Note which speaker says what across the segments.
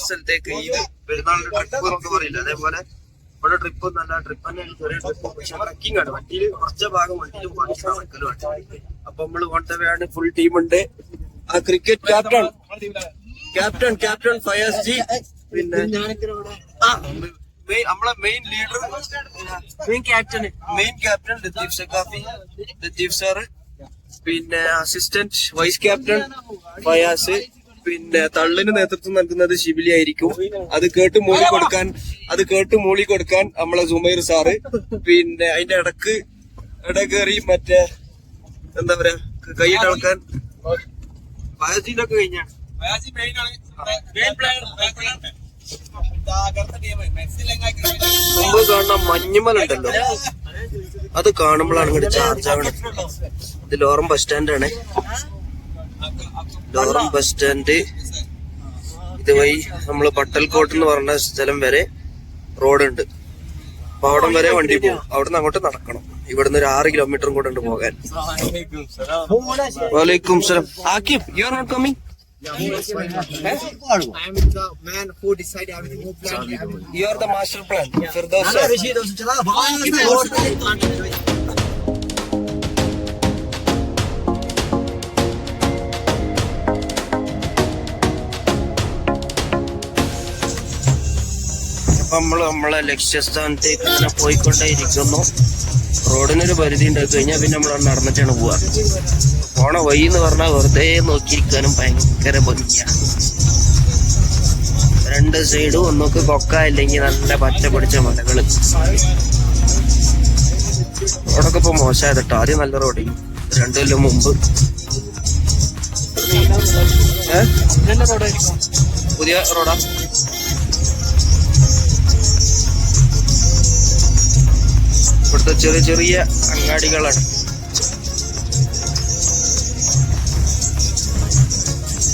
Speaker 1: സ്ഥലത്തേക്ക് ഇത് പെരുന്നാളിന്റെ ട്രിപ്പ് നമുക്ക് പറയില്ല. അതേപോലെ ഇവിടെ ട്രിപ്പ് നല്ല ട്രിപ്പ് തന്നെ ചെറിയ ട്രിപ്പ്, പക്ഷെ ട്രക്കിംഗ് ആണ്. വണ്ടിയിൽ കുറച്ച ഭാഗം വണ്ടിയിൽ നടക്കലുമാണ്. അപ്പൊ നമ്മള് കൊണ്ടുപോയാണ്. ഫുൾ ടീം ഉണ്ട്. ആ ക്രിക്കറ്റ് ക്യാപ്റ്റൻ ഫയാസ് ജി, പിന്നെ നമ്മളെ main leader main captain Latheef sir, പിന്നെ അസിസ്റ്റന്റ് വൈസ് ക്യാപ്റ്റൻ ഫയാസ്, പിന്നെ തള്ളിന് നേതൃത്വം നൽകുന്നത് ഷിബിലി ആയിരിക്കും. അത് കേട്ട് മൂളി കൊടുക്കാൻ നമ്മളെ സുമൈർ സാറ്, പിന്നെ അതിന്റെ ഇടക്കേറി മറ്റേ എന്താ പറയാ കൈയിട്ട് കളക്കാൻ ഫയാസിനൊക്കെ കഴിഞ്ഞാണ്. മുമ്പ് കാണുന്ന മഞ്ഞുമലുണ്ടല്ലോ, അത് കാണുമ്പോഴാണ് ഇങ്ങോട്ട് ചാർജ് ആവണം. ഇത് ലോറം ബസ് സ്റ്റാൻഡാണ്. ലോറം ബസ് സ്റ്റാൻഡ് ഇതുവഴി നമ്മള് പട്ടൽക്കോട്ട് എന്ന് പറഞ്ഞ സ്ഥലം വരെ റോഡുണ്ട്. അപ്പൊ അവിടം വരെ വണ്ടി പോകും. അവിടുന്ന് അങ്ങോട്ട് നടക്കണം. ഇവിടുന്ന് ഒരു 6 കിലോമീറ്ററും കൂടെ ഉണ്ട് പോകാൻ. വലൈക്കും സലാം. Aqib, you are not coming? I am the man who decide everything. You are the master plan. Firdaus. നമ്മളെ ലക്ഷ്യസ്ഥാനത്തേക്ക് ഇങ്ങനെ പോയിക്കൊണ്ടേയിരിക്കുന്നു. റോഡിനൊരു പരിധി ഉണ്ടാക്കി കഴിഞ്ഞാൽ പിന്നെ നമ്മൾ നടന്നിട്ടാണ് പോവാ. പോണ വഴി എന്ന് പറഞ്ഞാൽ വെറുതെ നോക്കിയിരിക്കാനും ഭയങ്കര ഭംഗിയാണ്. 2 സൈഡും ഒന്നൊക്കെ കൊക്ക, അല്ലെങ്കിൽ നല്ല പച്ച പിടിച്ച മലകള്. റോഡൊക്കെ ഇപ്പൊ മോശമായത് കേട്ടോ. ആദ്യം നല്ല റോഡ്, 2 കൊല്ലം മുമ്പ് പുതിയ റോഡാ. ഇവിടുത്തെ ചെറിയ ചെറിയ അങ്ങാടികളാണ്.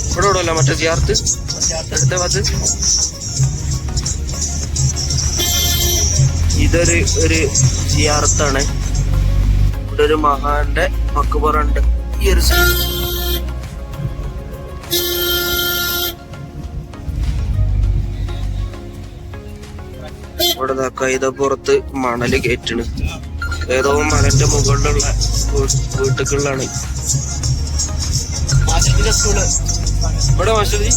Speaker 1: ഇവിടെ ഇവിടെയല്ല മറ്റേ ജിയാർത്ത് അടുത്ത ഭാഗത്ത്. ഇതൊരു ജിയാർത്താണ്. ഇവിടെ ഒരു മഹാന്റെ മക്ബറുണ്ട് ഈ ഒരു സൈഡ്. ഇവിടെ കൈതപ്പുറത്ത് മണല് കയറ്റണ്. ഏതോ മലന്റെ മുകളിലുള്ള വീട്ടുകളിലാണ്. ഇവിടെ മസൂദി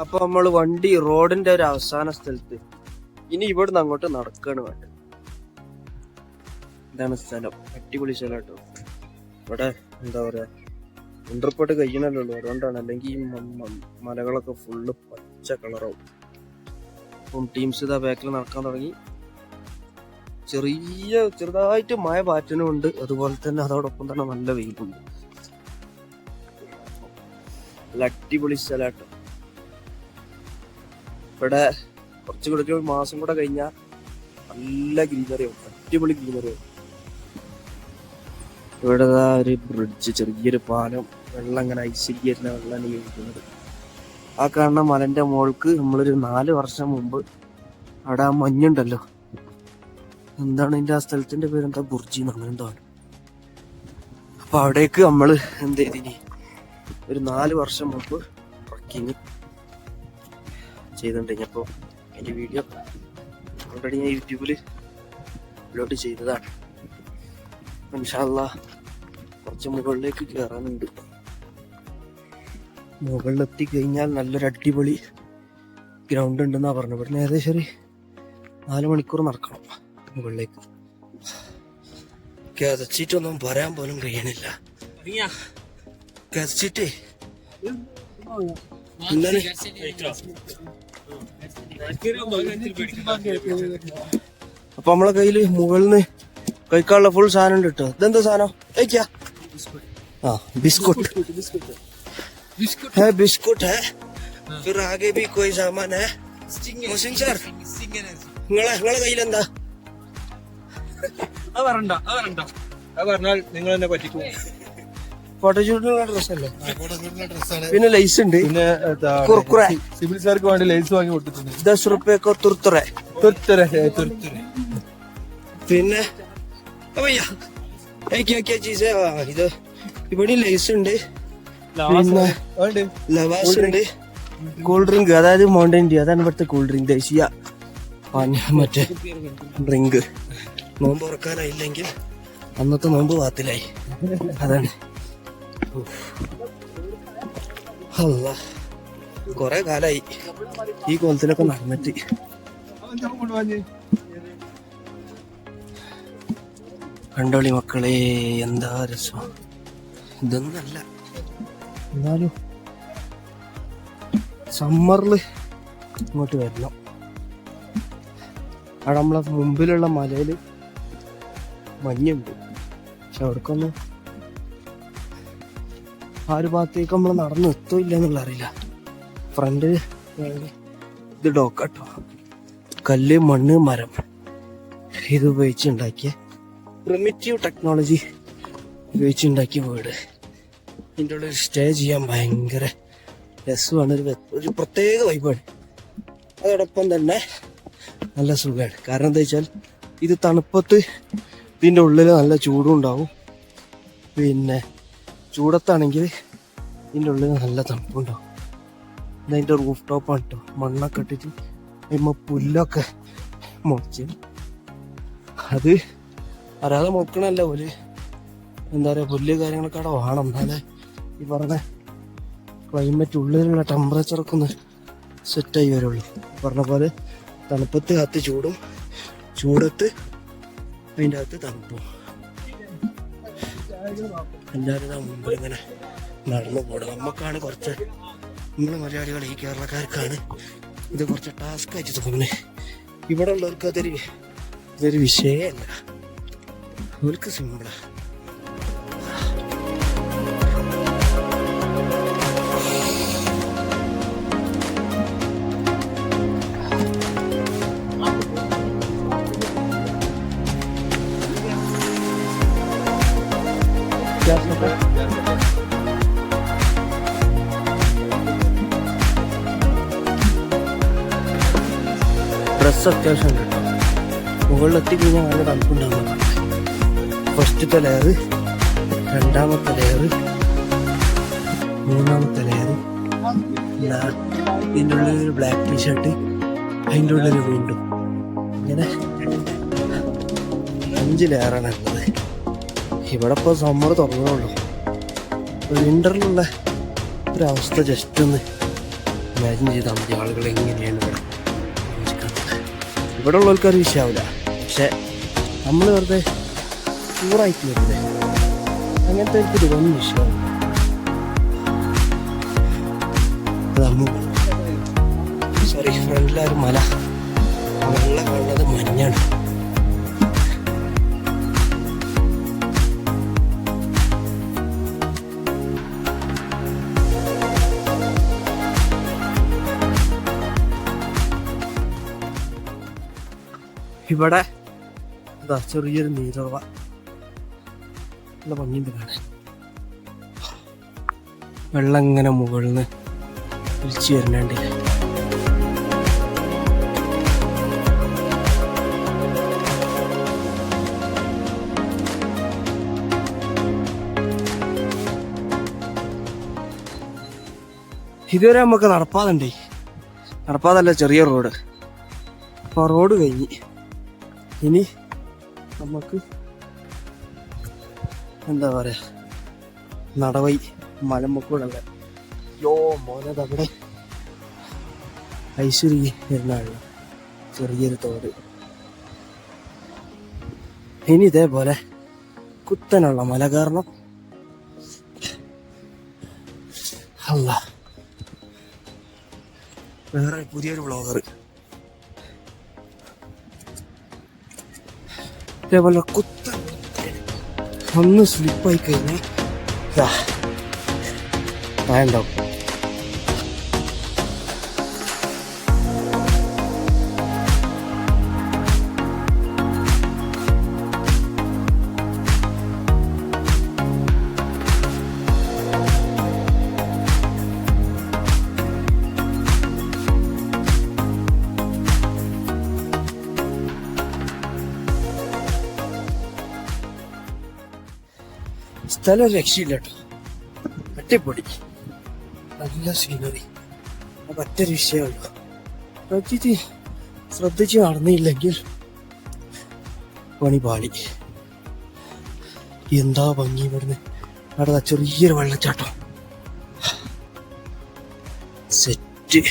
Speaker 1: അപ്പൊ നമ്മള് വണ്ടി റോഡിന്റെ ഒരു അവസാന സ്ഥലത്ത്. ഇനി ഇവിടുന്ന് അങ്ങോട്ട് നടക്കാണ് വേണ്ടത്. ഇതാണ് സ്ഥലം. അടിപൊളി സ്ഥലം കേട്ടോ. ഇവിടെ എന്താ പറയാ ഇൻട്രപ്പോട്ട് കഴിയണല്ലോ, അതുകൊണ്ടാണ്. അല്ലെങ്കിൽ ഈ മലകളൊക്കെ ഫുള്ള് പച്ച കളറാവും. അപ്പം ടീംസ് ഇതാ ബാക്കിൽ നടക്കാൻ തുടങ്ങി. ചെറുതായിട്ട് മഴ പാറ്റനുമുണ്ട്. അതുപോലെ തന്നെ അതോടൊപ്പം തന്നെ നല്ല വെയിലുണ്ട്. നല്ല അടിപൊളി സ്ഥലം കേട്ടോ. ഇവിടെ കുറച്ച് മാസം കൂടെ കഴിഞ്ഞാൽ നല്ല ഗ്രീനറിയാവും. അടിപൊളി ഗ്രീനറിയാവും. ഇവിടെ ഒരു ബ്രിഡ്ജ്, ചെറിയൊരു പാലം, വെള്ളം ഇങ്ങനെ ഐശ്വര്യ വെള്ളമാണ് കഴിക്കുന്നത്. ആ കാണുന്ന മലന്റെ മുകൾക്ക് നമ്മളൊരു 4 വർഷം മുമ്പ് അവിടെ ആ മഞ്ഞുണ്ടല്ലോ, എന്താണ് ഇതിന്റെ ആ സ്ഥലത്തിന്റെ പേരെന്താ, ബുർജി അങ്ങനെ എന്തോ ആണ്. അപ്പൊ അവിടേക്ക് നമ്മള് എന്ത് ചെയ്തിനി, ഒരു 4 വർഷം മുമ്പ് ട്രക്കിങ് ചെയ്തിട്ടുണ്ടെങ്കിൽ. അപ്പോൾ എൻ്റെ വീഡിയോ ഓൾറെഡി ഞാൻ യൂട്യൂബിൽ അപ്ലോഡ് ചെയ്തതാണ്. ഇൻഷാ അല്ലാഹ് കുറച്ച് മുകളിലേക്ക് കയറാനുണ്ട്. മുകളിലെത്തി കഴിഞ്ഞാൽ നല്ലൊരു അടിപൊളി ഗ്രൗണ്ട് ഉണ്ടെന്നാ പറഞ്ഞു. ഇവിടുന്ന് ഏകദേശം ഒരു 4 മണിക്കൂർ നടക്കണം മുകളിലേക്ക്. കതച്ചിട്ടൊന്നും പറയാൻ പോലും കഴിയണില്ല. കതച്ചിട്ടേ എന്താണ് അപ്പൊ നമ്മളെ കയ്യില് മുകളിന്ന് കഴിക്കാനുള്ള ഫുൾ സാധനം ഉണ്ട് കേട്ടോ. ഇതെന്താ സാധനം കഴിക്കാ? ആ ബിസ്കുട്ട് है, बिस्कुट है, फिर आगे भी कोई सामान है. मोहसिन सर, നിങ്ങളെ കയ്യിലെന്താ?
Speaker 2: അത് പറഞ്ഞാൽ നിങ്ങൾ എന്നെ പറ്റിക്കും.
Speaker 1: ഫോട്ടോഷൂട്ടിനുള്ള ഡ്രസ്സല്ലേ? പിന്നെ ലൈസ് ഉണ്ട്,
Speaker 2: പിന്നെ
Speaker 1: കുർക്കുറെ,
Speaker 2: സിവിൽ സാർക്ക് വേണ്ടി ലൈസ് വാങ്ങി കൊടുത്തിട്ടുണ്ട്.
Speaker 1: 10 റുപ്യക്കോ തുർത്തുറ. പിന്നെ ഇത് ഇവിടെ ലൈസ് ഉണ്ട്, പിന്നെ ലവാസ് ഉണ്ട്, കൂൾ ഡ്രിങ്ക്, അതായത് മൗണ്ടൻ ഡ്യൂ, അതാണ് ഇവിടുത്തെ കൂൾ ഡ്രിങ്ക്, ദേശീയ മറ്റേ ഡ്രിങ്ക്. നോമ്പ് തുറക്കാനായില്ലെങ്കിൽ അന്നത്തെ നോമ്പ് വാത്തിലായി, അതാണ്. അല്ല കൊറേ കാലായി ഈ കോലത്തിലൊക്കെ നടന്നിട്ട്. കണ്ടോളി മക്കളെ, എന്താ രസം. ഇതൊന്നല്ല, എന്നാലും സമ്മറില് ഇങ്ങോട്ട് വരണം. അവിടെ നമ്മളെ മുമ്പിലുള്ള മലയില് മഞ്ഞുണ്ട്, പക്ഷെ അവിടേക്കൊന്നും ആ ഒരു ഭാഗത്തേക്ക് നമ്മൾ നടന്ന് എത്തില്ല എന്നുള്ള അറിയില്ല. ഫ്രണ്ട് ഇത് ഡോക്കാട്ടോ, കല്ല്, മണ്ണ്, മരം, ഇത് ഉപയോഗിച്ചുണ്ടാക്കിയ പ്രിമിറ്റീവ് ടെക്നോളജി ഉപയോഗിച്ചുണ്ടാക്കിയ വീട്. ഇതിൻ്റെ ഉള്ളിൽ സ്റ്റേ ചെയ്യാൻ ഭയങ്കര രസമാണ്, ഒരു പ്രത്യേക വൈബാണ്. അതോടൊപ്പം തന്നെ നല്ല സുഖമാണ്. കാരണം എന്താ വെച്ചാൽ ഇത് തണുപ്പത്ത് ഇതിൻ്റെ ഉള്ളിൽ നല്ല ചൂടും ഉണ്ടാവും, പിന്നെ ചൂടത്താണെങ്കിൽ ഇതിൻ്റെ ഉള്ളിൽ നല്ല തണുപ്പുണ്ടാവും. ഇതതിൻ്റെ റൂഫ് ടോപ്പാണ് കേട്ടോ, മണ്ണൊക്കെ ഇട്ടിട്ട് കഴിയുമ്പോൾ പുല്ലൊക്കെ മുളച്ച്, അത് അറിയാതെ മുക്കണല്ല പോലെ, എന്താ പറയുക, പുല്ല് കാര്യങ്ങളൊക്കെ അവിടെ വേണം, എന്നാലേ ഈ പറഞ്ഞ ക്ലൈമറ്റ്, ഉള്ളിലുള്ള ടെമ്പറേച്ചറൊക്കെ ഒന്ന് സെറ്റായി വരുള്ളൂ. പറഞ്ഞ പോലെ തണുപ്പത്ത് അകത്ത് ചൂടും, ചൂടത്ത് അതിൻ്റെ അകത്ത് തണുപ്പും. എല്ലാവരും മുമ്പിൽ ഇങ്ങനെ നടന്നു പോകണം. നമുക്കാണ് കുറച്ച്, നമ്മൾ മലയാളികൾ, ഈ കേരളക്കാർക്കാണ് ഇത് കുറച്ച് ടാസ്ക് ആയിട്ട് തോന്നുന്നത്. ഇവിടെ ഉള്ളവർക്ക് ഇതൊരു വിഷയമല്ല, അവർക്ക് സിമ്പിളാ. ഡ്രസ്സ് അത്യാവശ്യം ഉണ്ട് കേട്ടോ. മുകളിലെത്തിക്കഴിഞ്ഞാൽ നല്ല തണുപ്പുണ്ടാകുന്ന ഫസ്റ്റത്തെ ലെയർ, രണ്ടാമത്തെ ലെയർ, മൂന്നാമത്തെ ലെയർ, ഇതിൻ്റെ ഉള്ളിൽ ഒരു ബ്ലാക്ക് ടീഷർട്ട്, അതിൻ്റെ ഉള്ളിൽ വീണ്ടും ഇങ്ങനെ 5 ലെയറാണ് ഉള്ളത്. ഇവിടെ ഇപ്പോൾ സമ്മർ തുറന്നതുള്ളൂ. വിൻ്ററിലുള്ള ഒരവസ്ഥ ജസ്റ്റ് ഒന്ന് ഇമാജിൻ ചെയ്താൽ മതി. ആളുകൾ എങ്ങനെയാണ് ഇവിടെ താമസിക്കുന്നത്. ഇവിടെ ഉള്ളവർക്ക് ഒരു വിഷയമാവില്ല, പക്ഷെ നമ്മൾ വെറുതെ ടൂറായിട്ട് വരുന്നത് അങ്ങനത്തെ എനിക്ക് ഇതൊന്നും വിഷയമാണ്. സോറി, ഫ്രണ്ടിലൊരു മല, വെള്ള കാണുന്നത് മഞ്ഞാണ്. ഇവിടെ എന്താ ചെറിയൊരു നീരവ, നല്ല ഭംഗിയുണ്ട് കാണാൻ. വെള്ളം ഇങ്ങനെ മുകളിൽ നിന്ന് ഒലിച്ചു വരുന്നുണ്ട്. ഇതുവരെ നമുക്ക് നടപ്പാതുണ്ടേ, നടപ്പാതല്ല, ചെറിയ റോഡ്. അപ്പോൾ റോഡ് കഴിഞ്ഞ് ഇനി നമുക്ക് എന്താ പറയാ, നടവൈ മലമുക്കൂടല്ല. മോനത് അവിടെ ഐശ്വര്യ വരുന്നതാണ് ചെറിയൊരു തോട്. ഇനി ഇതേപോലെ കുത്തനുള്ള മല കാരണം അല്ല വേറെ പുതിയൊരു വ്ളോഗർ. ഇതേപോലെ ഒന്ന് സ്ലിപ്പായി കഴിഞ്ഞാൽ ഉണ്ടാവും. സ്ഥലം രക്ഷയില്ല കേട്ടോ, അടിപൊളി, നല്ല സീനറി. മറ്റൊരു വിഷയമുള്ളൂ, ശ്രദ്ധിച്ച് നടന്നില്ലെങ്കിൽ പണി പാളി. എന്താ ഭംഗി ഇവിടുന്ന്. അവിടെ ചെറിയൊരു വെള്ളച്ചാട്ടം സെറ്റ്.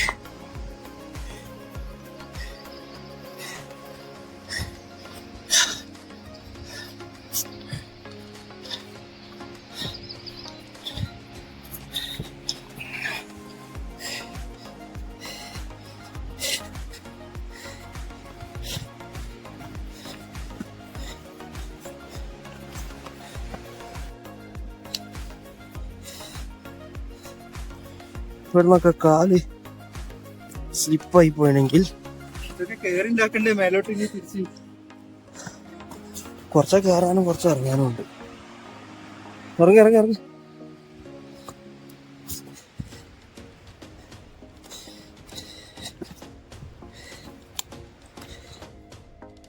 Speaker 1: ഇവിടുന്നൊക്കെ കാല് സ്ലിപ്പായി പോയെങ്കിൽ
Speaker 2: കേറിണ്ടാക്കണ്ടേ മേലോട്ട് ഇനി തിരിച്ച്.
Speaker 1: കുറച്ച് കയറാനും കുറച്ച് ഇറങ്ങാനും ഉണ്ട്. ഇറങ്ങി ഇറങ്ങി ഇറങ്ങി.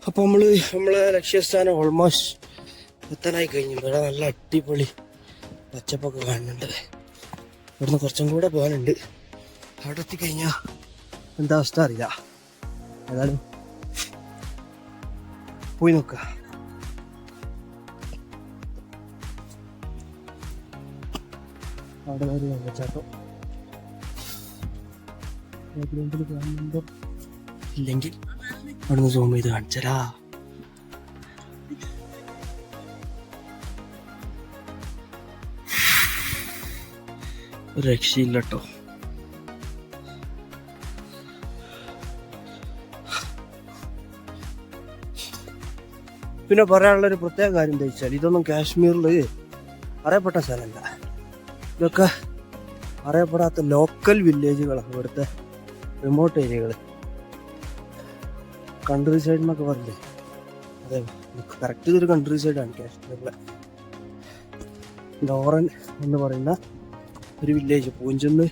Speaker 1: അപ്പൊ നമ്മളെ ലക്ഷ്യസ്ഥാനം ഓൾമോസ്റ്റ് എത്താനായി കഴിഞ്ഞു. ഇവിടെ നല്ല അടിപൊളി പച്ചപ്പൊക്കെ കാണുന്നുണ്ട്. ഇവിടുന്ന് കുറച്ചും കൂടെ പോകാനുണ്ട്. അവിടെ എത്തിക്കഴിഞ്ഞാൽ എന്താ അവസ്ഥ അറിയില്ല. ഏതായാലും പോയി നോക്ക. അവിടെ ഒരു വെള്ളച്ചാട്ടം കാണുന്നുണ്ടോ ഇല്ലെങ്കിൽ അവിടുന്ന് സൂം ചെയ്ത് കാണിച്ചരാ. രക്ഷയില്ല കേട്ടോ. പിന്നെ പറയാനുള്ളൊരു പ്രത്യേക കാര്യം എന്താ വെച്ചാൽ, ഇതൊന്നും കാശ്മീരിൽ അറിയപ്പെട്ട സ്ഥലമല്ല. ഇതൊക്കെ അറിയപ്പെടാത്ത ലോക്കൽ വില്ലേജുകളാണ്, ഇവിടുത്തെ റിമോട്ട് ഏരിയകൾ. കൺട്രി സൈഡ് എന്നൊക്കെ പറഞ്ഞില്ലേ, അതെ കറക്റ്റ് ഇതൊരു കൺട്രി സൈഡാണ് കാശ്മീരിലെ. ലോറൻ എന്ന് പറയുന്ന ഒരു വില്ലേജ്, പൂഞ്ചിന്ന്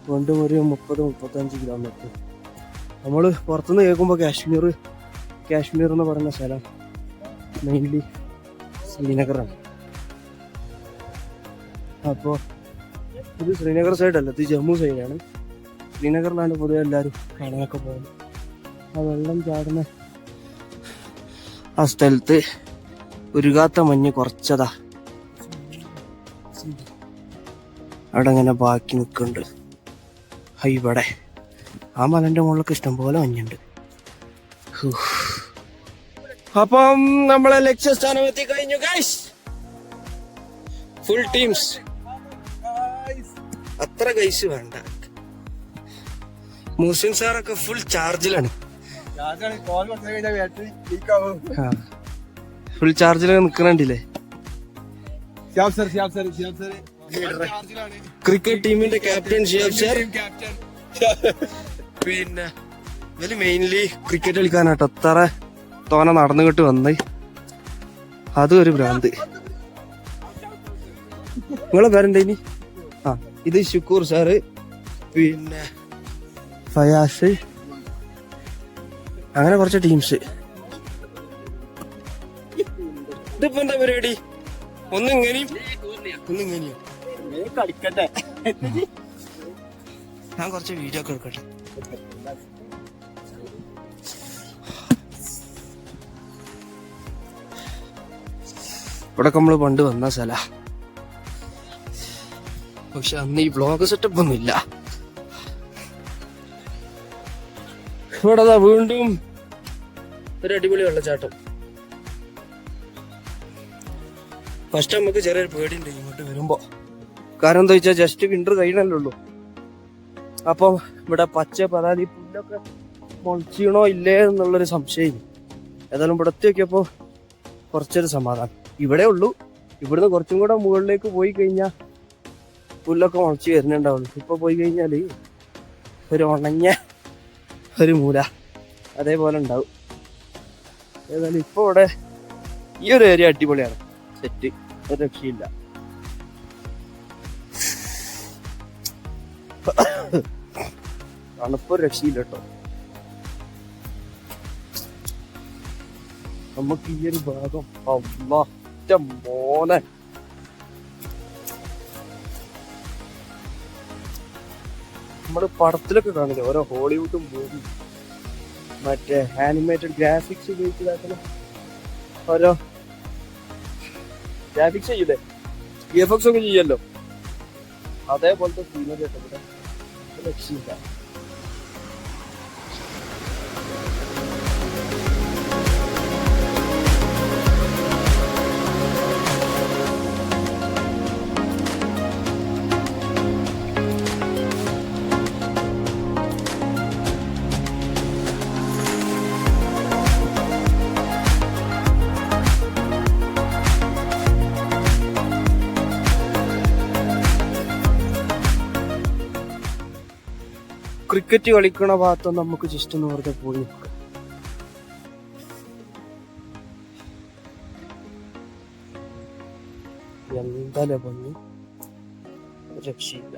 Speaker 1: കൊണ്ടും ഒരു 30-35 കിലോമീറ്റർ. നമ്മൾ പുറത്തുനിന്ന് കേൾക്കുമ്പോൾ കാശ്മീർ എന്ന് പറയുന്ന സ്ഥലം മെയിൻലി ശ്രീനഗറാണ്. അപ്പോൾ ഇത് ശ്രീനഗർ സൈഡല്ല, ഇത് ജമ്മു സൈഡാണ്. ശ്രീനഗറിലാണ് പൊതുവെ എല്ലാവരും കാണാനൊക്കെ പോകുന്നത്. ആ വെള്ളം ചാടുന്ന ആ സ്ഥലത്ത് ഉരുകാത്ത മഞ്ഞ് കുറച്ചതാ അവിടെ അങ്ങനെ ബാക്കി നിൽക്കുന്നുണ്ട്. ഇവിടെ ആ മലന്റെ മുകളിലൊക്കെ ഇഷ്ടംപോലെ മഞ്ഞുണ്ട്. അപ്പം നമ്മളെ ലക്ഷ്യസ്ഥാനം എത്തി കഴിഞ്ഞു ഗൈസ്. Full teams. അത്ര ഗൈസ് വേണ്ട. മുഹസിൻ സാറൊക്കെ ഫുൾ ചാർജിലാണ്. ഫുൾ ചാർജിൽ നിൽക്കണില്ലേ. ക്രിക്കറ്റ് ടീമിന്റെ ക്യാപ്റ്റൻ ഷിയാബ് സർ. പിന്നെ ഇവര് മെയിൻലി ക്രിക്കറ്റ് കളിക്കാനാട്ടോ അത്ര തോനെ നടന്നുകിട്ട് വന്ന്. അതും ഒരു ഭ്രാന്ത്. നിങ്ങളെ പേരെന്താ ഇനി? ആ ഇത് ഷുക്കൂർ സാറ്, പിന്നെ ഫയാസ്, അങ്ങനെ കുറച്ച് ടീംസ്. ഇതിപ്പോ എന്താ പരിപാടി? ഒന്നിങ്ങനെയും ഒന്നിങ്ങനെയും കളിക്കട്ടെ. ഞാൻ കുറച്ച് വീഡിയോ ഒക്കെ എടുക്കട്ടെ. ഇവിടെ നമ്മള് പണ്ട് വന്ന സ്ഥല, പക്ഷെ അന്ന് ഈ വ്ളോഗ് സെറ്റപ്പ് ഒന്നും ഇല്ല. ഇവിടെ വീണ്ടും ഒരു അടിപൊളി വെള്ളച്ചാട്ടം. ഫസ്റ്റ് നമുക്ക് ചെറിയൊരു പേടിയുണ്ട് ഇങ്ങോട്ട് വരുമ്പോ. കാരണം എന്താ വെച്ചാൽ ജസ്റ്റ് വിന്റർ കഴിഞ്ഞല്ലേ ഉള്ളൂ. അപ്പം ഇവിടെ പച്ച പരാതി പുല്ലൊക്കെ മുളച്ചിണോ ഇല്ലേ എന്നുള്ളൊരു സംശയം. ഏതായാലും ഇവിടത്തെ നോക്കിയപ്പോ കുറച്ചൊരു സമാധാനം. ഇവിടെ ഉള്ളൂ. ഇവിടുന്ന് കുറച്ചും കൂടെ മുകളിലേക്ക് പോയി കഴിഞ്ഞാൽ പുല്ലൊക്കെ മുളച്ച് വരുന്നുണ്ടാവുള്ളൂ. ഇപ്പൊ പോയി കഴിഞ്ഞാല് ഒരു ഉണങ്ങിയ ഒരു മൂല അതേപോലെ ഉണ്ടാവും. ഏതായാലും ഇപ്പൊ ഇവിടെ ഈ ഒരു ഏരിയ അടിപൊളിയാണ്. സെറ്റ്, ഒരു രക്ഷയില്ല. തണുപ്പൊരു രക്ഷയില്ല കേട്ടോ. നമുക്ക് ഈ ഒരു ഭാഗം മോനെ നമ്മള് പടത്തിലൊക്കെ കാണില്ല, ഓരോ ഹോളിവുഡും മൂവി മറ്റേ ആനിമേറ്റഡ് ഗ്രാഫിക്സ് ഉപയോഗിച്ചതാക്കണം. ഓരോ ഗ്രാഫിക്സ് ചെയ്യൂലേ, VFX ഒക്കെ ചെയ്യല്ലോ, അതേപോലത്തെ സീനറി ഒക്കെ ഇവിടെ രക്ഷയില്ല. ക്രിക്കറ്റ് കളിക്കണ ഭാഗത്ത് നമുക്ക് ജസ്റ്റ് ഒന്ന് വെറുതെ പോയി നോക്കാം. എന്തായാലും ഭംഗി, രക്ഷയില്ല.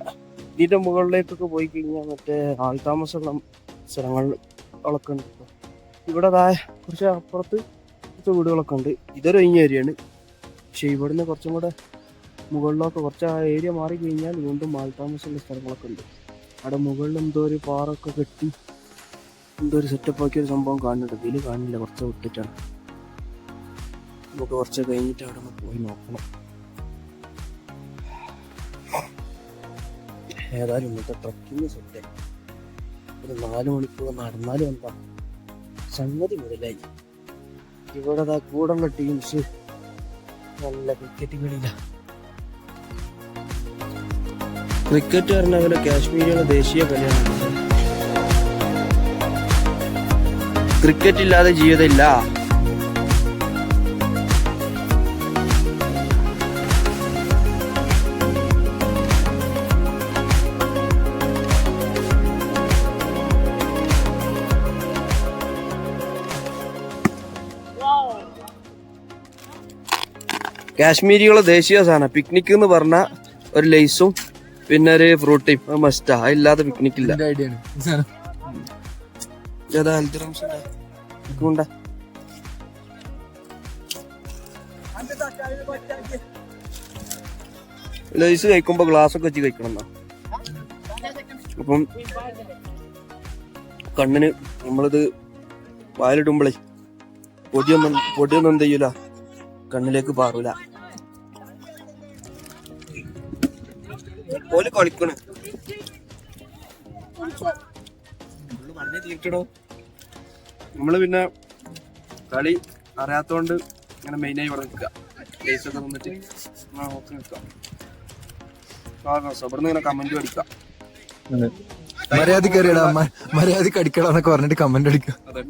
Speaker 1: ഇതിന്റെ മുകളിലേക്കൊക്കെ പോയി കഴിഞ്ഞാൽ മറ്റേ ആൾതാമസമുള്ള സ്ഥലങ്ങളൊക്കെ ഉണ്ട്. ഇവിടെ കുറച്ച് അപ്പുറത്ത് കുറച്ച് വീടുകളൊക്കെ ഉണ്ട്. ഇതൊരു ഒഴിഞ്ഞ ഏരിയയാണ്. പക്ഷെ ഇവിടുന്ന് കുറച്ചും കൂടെ മുകളിലൊക്കെ കുറച്ച് ആ ഏരിയ മാറി കഴിഞ്ഞാൽ വീണ്ടും ആൾതാമസമുള്ള സ്ഥലങ്ങളൊക്കെ ഉണ്ട്. അവിടെ മുകളിൽ എന്തോ ഒരു പാറൊക്കെ കെട്ടി എന്തോ ഒരു സെറ്റപ്പ് ആക്കിയ ഒരു സംഭവം കാണുന്നുണ്ട്. ഇതിൽ കാണില്ല, കുറച്ച് വിട്ടിട്ടാണ്. നമുക്ക് കുറച്ച് കഴിഞ്ഞിട്ട് അവിടെ ഒന്ന് പോയി നോക്കണം. ഏതായാലും ഇന്നത്തെ ട്രക്കിങ് സെറ്റ് ഒരു 4 മണിക്കൂർ നടന്നാലും എന്താ സംഗതി മുതലായി. ഇവിടെ കൂടെയുള്ള ടീംസ് നല്ല ക്രിക്കറ്റ് കളിയില്ല. ക്രിക്കറ്റ് പറഞ്ഞ കാശ്മീരിയുടെ ദേശീയ കളിയാണ്. ക്രിക്കറ്റ് ഇല്ലാതെ ജീവിതമില്ല. കാശ്മീരികളെ ദേശീയ സാധനം പിക്നിക് എന്ന് പറഞ്ഞ ഒരു ലേസും പിന്നെ ഒരു ഫ്രൂട്ടിയും മസ്റ്റാ. ഇല്ലാതെ പിക്നിക് ഇല്ല. ലേസ് കഴിക്കുമ്പോ ഗ്ലാസ് ഒക്കെ വെച്ച് കഴിക്കണം എന്നാ. അപ്പം കണ്ണിന് നമ്മളിത് വായിലിടുമ്പോളേ പൊടിയൊന്നും എന്ത് ചെയ്യൂല, കണ്ണിലേക്ക് പാറൂല. ഓല് കളിക്കണ പറഞ്ഞേ തീർക്കണോ. നമ്മള് പിന്നെ കളി അറിയാത്തോണ്ട് ഇങ്ങനെ മെയിനായി ഇവിടെ നിൽക്കുക. കേസൊക്കെ നിന്നിട്ട് നോക്കി നിൽക്കാം. ഇവിടുന്ന് ഇങ്ങനെ കമന്റ് അടിക്കാം.
Speaker 2: മര്യാദക്ക് മര്യാദക്ക് അടിക്കണം എന്നൊക്കെ പറഞ്ഞിട്ട് കമന്റ് അടിക്കാം.
Speaker 1: അതെ.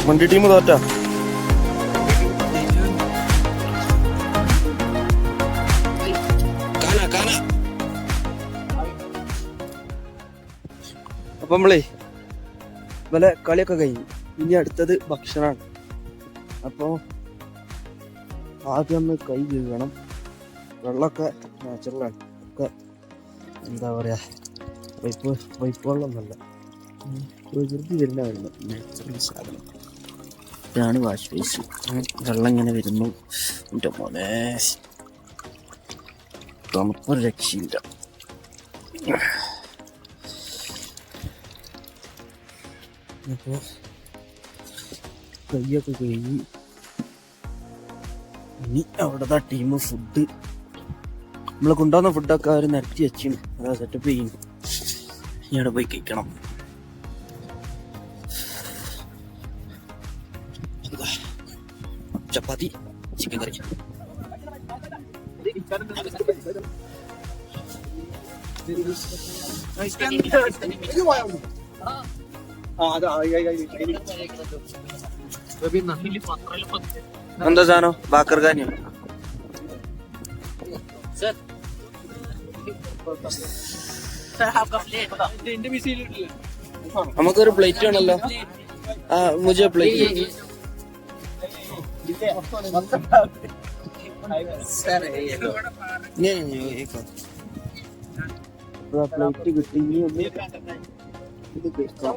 Speaker 1: വണ്ടി ടീം തോറ്റാ. അപ്പൊ നമ്മളേ വല്ല കളിയൊക്കെ കഴിഞ്ഞു. ഇനി അടുത്തത് ഭക്ഷണമാണ്. അപ്പോൾ ആദ്യം ഒന്ന് കൈ കഴുകണം. വെള്ളമൊക്കെ നാച്ചുറലാണ്, ഒക്കെ എന്താ പറയുക, പൈപ്പ് വെള്ളമൊന്നുമല്ല, പ്രകൃതി വരുന്ന വെള്ളം, നാച്ചുറൽ സാധനം. ഇതാണ് വാഷ് ബേസ്. വെള്ളം ഇങ്ങനെ വരുന്നു. എൻ്റെ മോനെ തണുപ്പൊരു രക്ഷയില്ല. അപ്പോൾ കയ്യൊക്കെ കഴുകി ഇനി അവിടുത്തെ ടീം ഫുഡ് നമ്മൾ കൊണ്ടുവന്ന ഫുഡൊക്കെ അവർ നിരത്തി വെച്ചിന്, അതാ സെറ്റപ്പ് ചെയ്യുന്നു. ഇനി അവിടെ പോയി കഴിക്കണം. ചപ്പാത്തി, ചിക്കൻ കറി. എന്താ സാധനം? ബാക്കർ ഖാനിയോ? നമുക്കൊരു പ്ലേറ്റ് വേണമല്ലോ. മുझे പ്ലേറ്റ്. പ്ലേറ്റ് കിട്ടി. ഇത് കഴിക്കാം.